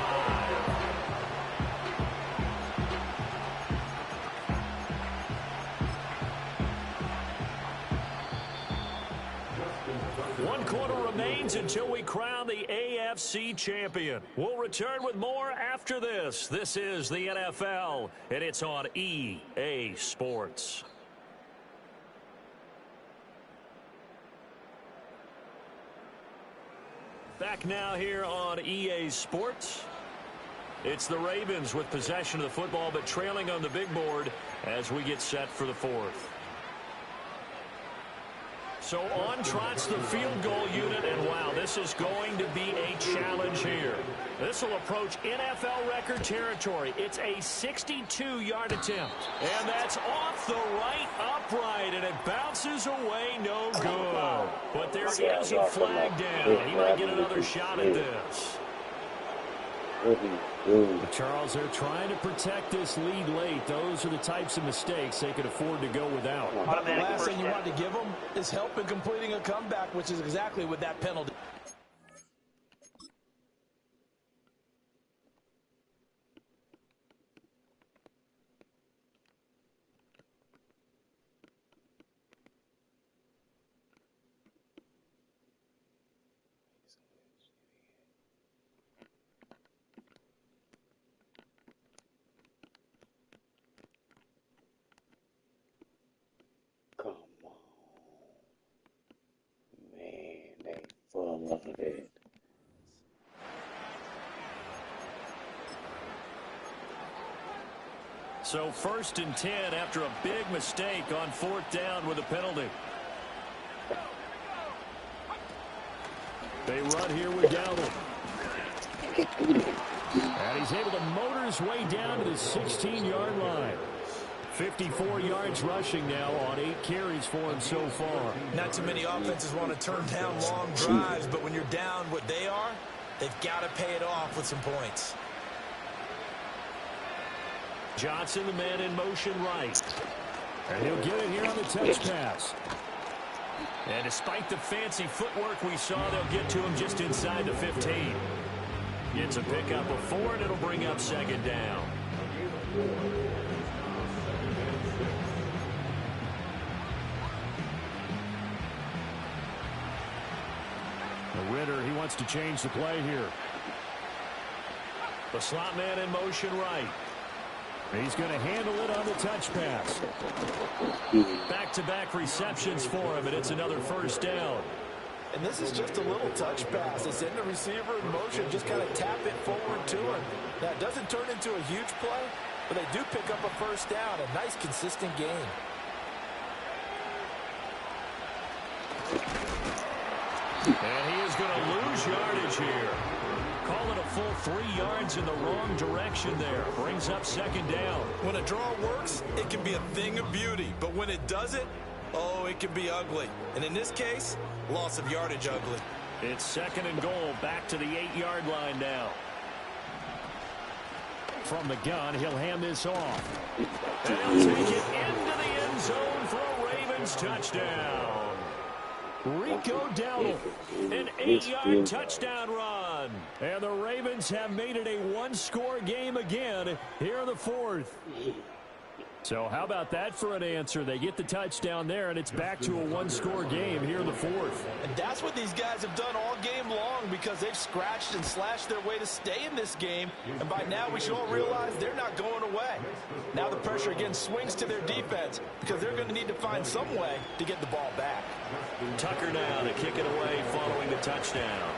One quarter remains until we crown the AFC champion. We'll return with more after this. This is the NFL, and it's on EA Sports. Back now here on EA Sports. It's the Ravens with possession of the football, but trailing on the big board as we get set for the 4th. So on trots the field goal unit, and wow, this is going to be a challenge here. This will approach NFL record territory. It's a 62-yard attempt, and that's off the right upright, and it bounces away no good. But there is a flag down. He might get another shot at this. But Charles, they're trying to protect this lead late. Those are the types of mistakes they could afford to go without. The last thing you want to give them is help in completing a comeback, which is exactly what that penalty. Come on. Man, they full of it. So 1st and 10 after a big mistake on 4th down with a penalty. They run here with Dowdle. And he's able to motor his way down to the 16-yard line. 54 yards rushing now on 8 carries for him so far. Not too many offenses want to turn down long drives, but when you're down what they are, they've got to pay it off with some points. Johnson, the man in motion right. And he'll get it here on the touch pass. And despite the fancy footwork we saw, they'll get to him just inside the 15. Gets a pickup of 4, and it'll bring up 2nd down. Ritter, he wants to change the play here. The slot man in motion right. He's going to handle it on the touch pass. Back-to-back receptions for him, and it's another 1st down. And this is just a little touch pass. It's in the receiver in motion. Just kind of tap it forward to him. Now, it doesn't turn into a huge play, but they do pick up a 1st down. A nice, consistent gain. And he is going to lose yardage here. Call it a full 3 yards in the wrong direction there. Brings up 2nd down. When a draw works, it can be a thing of beauty. But when it doesn't, oh, it can be ugly. And in this case, loss of yardage ugly. It's 2nd and goal. Back to the 8-yard line now. From the gun, he'll hand this off. And he'll take it into the end zone for a Ravens Ravens touchdown. Rico Dowdle, an 8-yard touchdown run. And the Ravens have made it a one-score game again here in the fourth. So how about that for an answer? They get the touchdown there, and it's back to a one-score game here in the fourth. And that's what these guys have done all game long, because they've scratched and slashed their way to stay in this game. And by now, we should all realize they're not going away. Now the pressure again swings to their defense, because they're going to need to find some way to get the ball back. Tucker now to kick it away following the touchdown.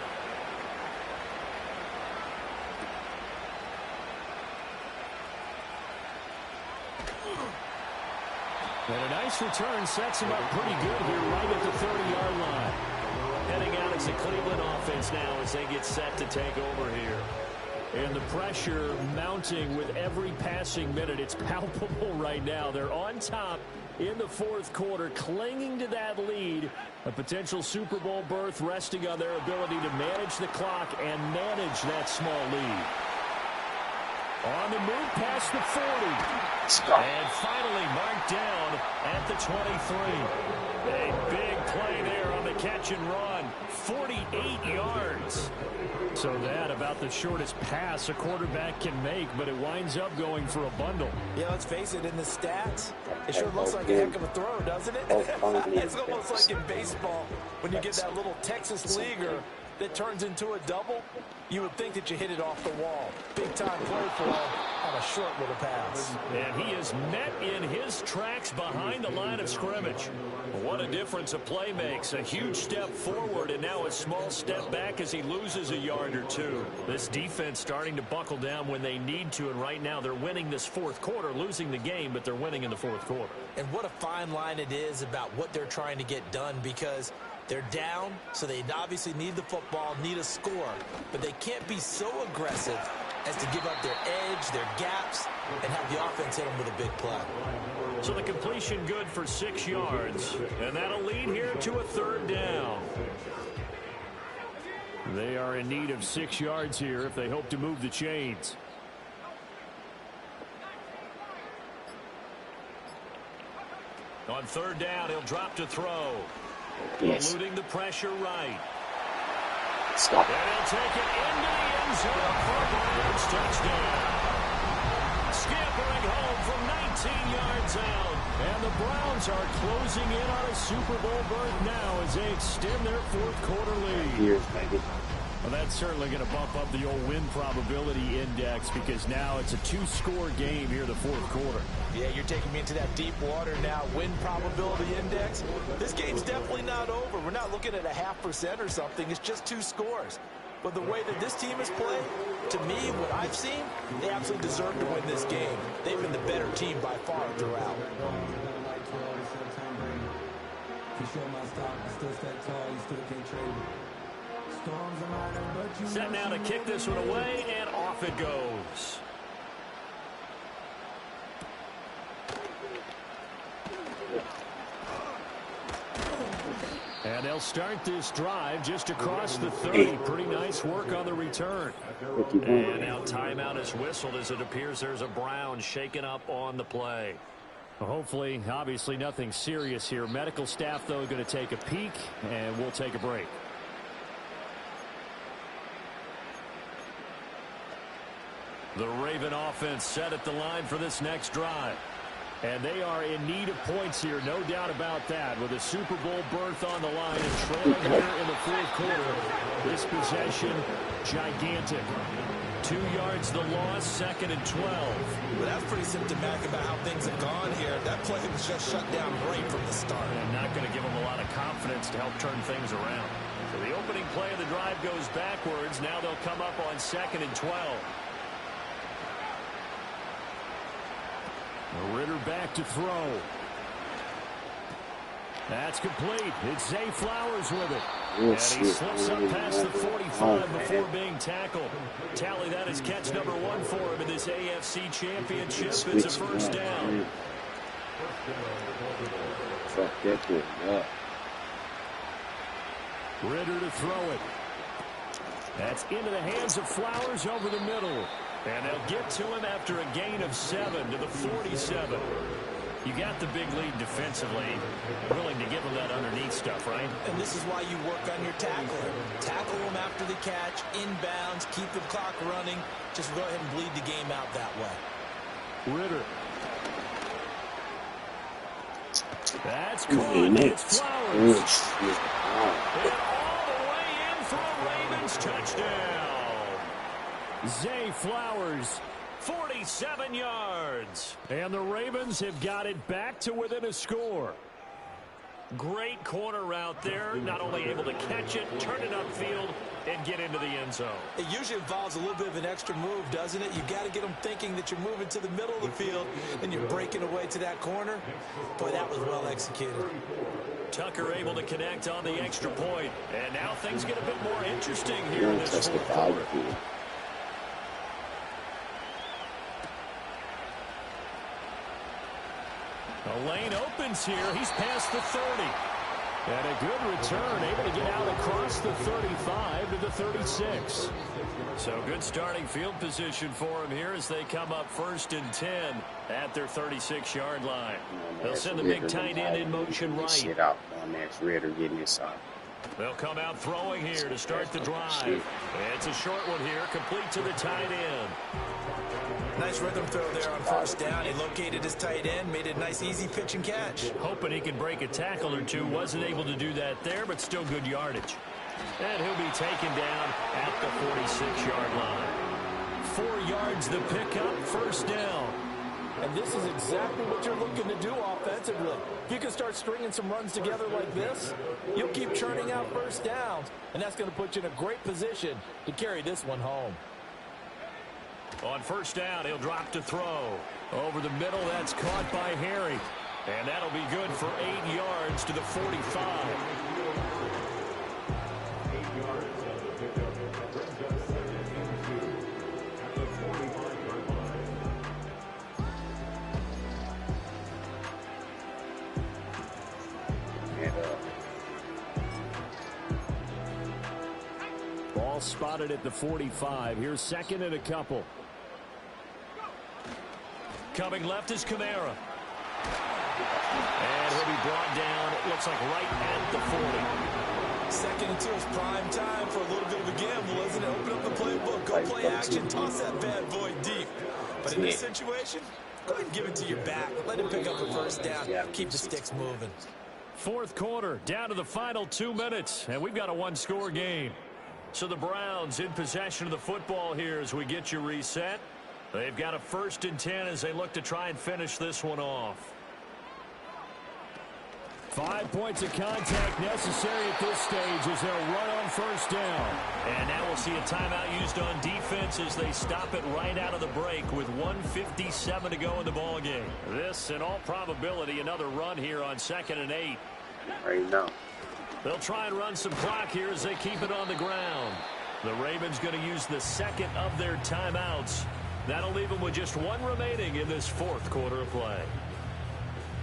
And a nice return sets him up pretty good here right at the 30-yard line. Heading out as the Cleveland offense now as they get set to take over here. And the pressure mounting with every passing minute. It's palpable right now. They're on top in the fourth quarter, clinging to that lead. A potential Super Bowl berth resting on their ability to manage the clock and manage that small lead. On the move past the 40. And finally marked down at the 23. A big play there on the catch and run. 48 yards. So that about the shortest pass a quarterback can make, but it winds up going for a bundle. Yeah, let's face it, in the stats, it sure looks like a heck of a throw, doesn't it? It's almost like in baseball when you get that little Texas leaguer that turns into a double. You would think that you hit it off the wall. Big-time play for him on a short little pass. And he is met in his tracks behind the line of scrimmage. What a difference a play makes. A huge step forward and now a small step back as he loses a yard or two. This defense starting to buckle down when they need to, and right now they're winning this fourth quarter, losing the game, but they're winning in the fourth quarter. And what a fine line it is about what they're trying to get done, because they're down, so they obviously need the football, need a score. But they can't be so aggressive as to give up their edge, their gaps, and have the offense hit them with a big play. So the completion good for 6 yards, and that'll lead here to a third down. They are in need of 6 yards here if they hope to move the chains. On third down, he'll drop to throw. Yes. Eluding the pressure right. Stop. And he'll take it into the end zone for a Browns touchdown. Scampering home from 19 yards out. And the Browns are closing in on a Super Bowl berth now as they extend their fourth quarter lead. Years, baby. Well, that's certainly going to bump up the old win probability index, because now it's a 2-score game here in the fourth quarter. Yeah, you're taking me into that deep water now. Win probability index. This game's definitely not over. We're not looking at a 0.5% or something. It's just 2 scores. But the way that this team has played, to me, what I've seen, they absolutely deserve to win this game. They've been the better team by far throughout. Set now to kick this one away, and off it goes. And they'll start this drive just across the 30. Pretty nice work on the return. And now timeout is whistled as it appears there's a Brown shaken up on the play. Hopefully, obviously nothing serious here. Medical staff, though, going to take a peek, and we'll take a break. The Raven offense set at the line for this next drive. And they are in need of points here, no doubt about that, with a Super Bowl berth on the line and trailing here in the fourth quarter. This possession, gigantic. 2 yards the loss, 2nd and 12. Well, that's pretty symptomatic about how things have gone here. That play was just shut down right from the start. And not going to give them a lot of confidence to help turn things around. So the opening play of the drive goes backwards. Now they'll come up on 2nd and 12. Ritter back to throw. That's complete. It's Zay Flowers with it. And he slips up past the 45 before being tackled. Tally that is catch number 1 for him in this AFC Championship. It's a first down. Ritter to throw it. That's into the hands of Flowers over the middle. And they'll get to him after a gain of 7 to the 47. You got the big lead defensively, willing to give them that underneath stuff, right? And this is why you work on your tackling. Tackle them after the catch, inbounds, keep the clock running. Just go ahead and bleed the game out that way. Ritter. That's good. It's Flowers. And all the way in for a Ravens touchdown. Zay Flowers, 47 yards. And the Ravens have got it back to within a score. Great corner route there. Not only able to catch it, turn it upfield, and get into the end zone. It usually involves a little bit of an extra move, doesn't it? You got to get them thinking that you're moving to the middle of the field and you're breaking away to that corner. Boy, that was well executed. Tucker able to connect on the extra point. And now things get a bit more interesting here in this fourth quarter. A lane opens here. He's past the 30. And a good return, able to get out across the 35 to the 36. So good starting field position for him here as they come up 1st and 10 at their 36-yard line. They'll send the big tight end in motion right. Shit out on that Ritter getting inside. They'll come out throwing here to start the drive. It's a short one here, complete to the tight end. Nice rhythm throw there on 1st down. He located his tight end, made it a nice easy pitch and catch. Hoping he could break a tackle or two. Wasn't able to do that there, but still good yardage. And he'll be taken down at the 46-yard line. 4 yards the pickup, 1st down. And this is exactly what you're looking to do offensively. If you can start stringing some runs together like this, you'll keep churning out 1st downs, and that's going to put you in a great position to carry this one home. On 1st down, he'll drop to throw. Over the middle, that's caught by Harry. And that'll be good for 8 yards to the 45. Ball spotted at the 45. Here's 2nd and a couple. Coming left is Kamara. And he'll be brought down, it looks like right at the 40. 2nd and 2 is prime time for a little bit of a gamble, isn't it? Open up the playbook, go play action, toss that bad boy deep. But in this situation, go ahead and give it to your back. Let him pick up the 1st down. Keep the sticks moving. 4th quarter, down to the final 2 minutes, and we've got a 1-score game. So the Browns in possession of the football here as we get you reset. They've got a 1st and 10 as they look to try and finish this one off. 5 points of contact necessary at this stage as they'll run on 1st down. And now we'll see a timeout used on defense as they stop it right out of the break with 1:57 to go in the ballgame. This, in all probability, another run here on 2nd and 8. Right now. They'll try and run some clock here as they keep it on the ground. The Ravens going to use the 2nd of their timeouts. That'll leave them with just 1 remaining in this 4th quarter of play.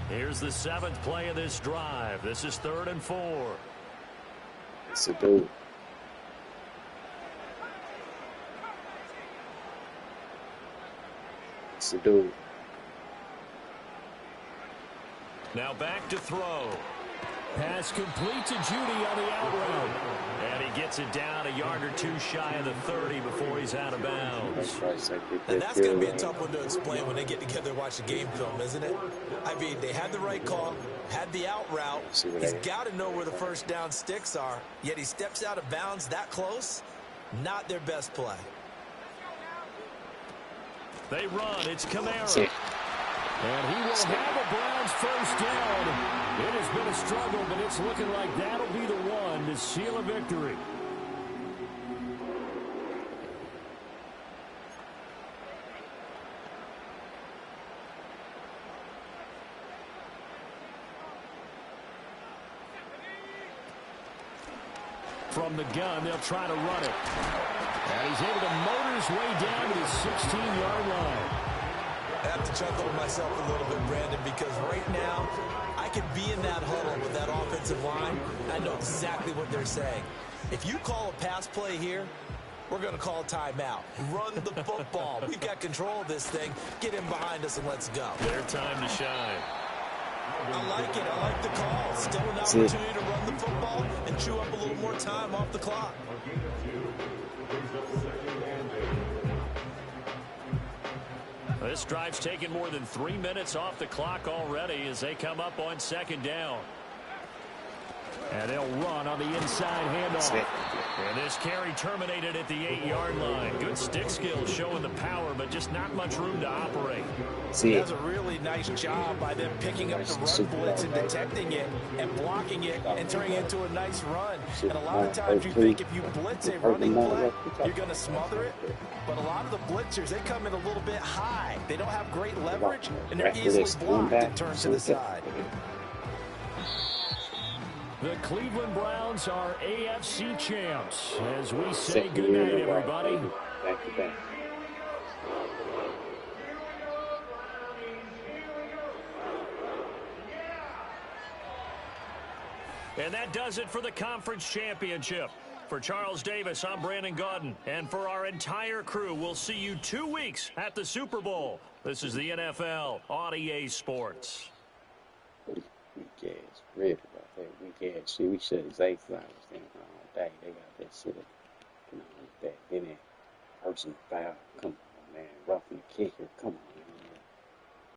Here's the 7th play of this drive. This is 3rd and 4. It's a dude. It's a dude. Now back to throw. Pass complete to Judy on the out route. And he gets it down a yard or 2 shy of the 30 before he's out of bounds. And that's going to be a tough one to explain when they get together and watch the game film, isn't it? I mean, they had the right call, had the out route. He's got to know where the 1st down sticks are, yet he steps out of bounds that close. Not their best play. They run. It's Kamara. And he will have a Browns 1st down. It has been a struggle, but it's looking like that'll be the one to seal a victory. From the gun, they'll try to run it. And he's able to motor his way down to the 16-yard line. I have to chuckle to myself a little bit, Brandon, because right now I could be in that huddle with that offensive line. I know exactly what they're saying. If you call a pass play here, we're going to call a timeout. Run the football. We've got control of this thing. Get him behind us and let's go. Their time to shine. I like it. I like the call. Still an opportunity to run the football and chew up a little more time off the clock. This drive's taken more than 3 minutes off the clock already as they come up on second down. And they'll run on the inside handoff. And this carry terminated at the 8-yard line. Good stick skills showing the power, but just not much room to operate. That's a really nice job by them picking up the run blitz and detecting it and blocking it and turning it into a nice run. And a lot of times you think if you blitz a running play, you're going to smother it. But a lot of the blitzers, they come in a little bit high. They don't have great leverage, and they're easily blocked and turned to the side. The Cleveland Browns are AFC champs as we say goodnight, everybody. And that does it for the conference championship. For Charles Davis, I'm Brandon Gaudin. And for our entire crew, we'll see you 2 weeks at the Super Bowl. This is the NFL on EA Sports. See, we shut Zay Flowers down all day. They got that shit, that. Then that person foul. Come on, man. Roughing the kicker. Come on.